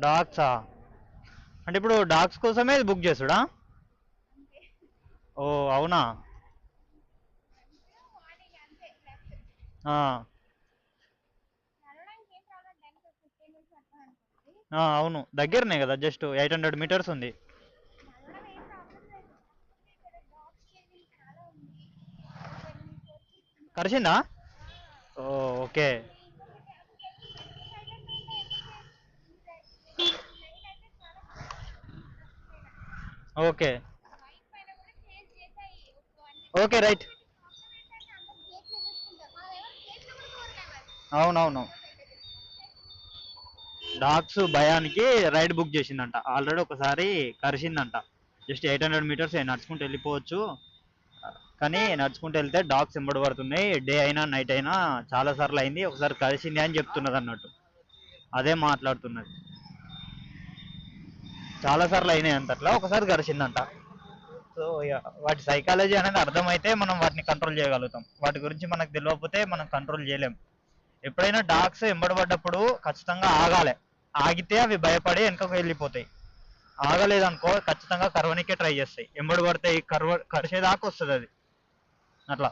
డాగ్సా? అంటే ఇప్పుడు డాగ్స్ కోసమే ఇది బుక్ చేసుడా? ఓ అవునా? ఆ, అవును దగ్గరనే కదా, జస్ట్ 800 మీటర్స్ ఉంది. కరిసిందా? ఓ ఓకే. ఓకే. Okay right. అవునవును. డాగ్స్ భయానికి రైడ్ బుక్ చేసిందంట, ఆల్రెడీ ఒకసారి కరిసిందంట. జస్ట్ 800 మీటర్స్ నడుచుకుంటూ వెళ్ళిపోవచ్చు, కానీ నడుచుకుంటూ వెళ్తే డాగ్స్ ఎంబడి పడుతున్నాయి, డే అయినా నైట్ అయినా చాలా సార్లు అయింది, ఒకసారి కలిసింది అని చెప్తున్నది అన్నట్టు. అదే మాట్లాడుతున్నది. చాలా సార్లు అయినాయి అంత, అట్లా ఒకసారి కరిసిందంట. సో ఇక వాటి సైకాలజీ అనేది అర్థమైతే మనం వాటిని కంట్రోల్ చేయగలుగుతాం, వాటి గురించి మనకు తెలియకపోతే మనం కంట్రోల్ చేయలేం. ఎప్పుడైనా డాగ్స్ ఎంబడబడ్డప్పుడు ఖచ్చితంగా ఆగాలి. ఆగితే అవి భయపడి వెనకకు వెళ్ళిపోతాయి. ఆగలేదనుకో ఖచ్చితంగా కరవనికే ట్రై చేస్తాయి, ఎంబడి పడితే కరిసేదాకా వస్తుంది అది. అట్లా.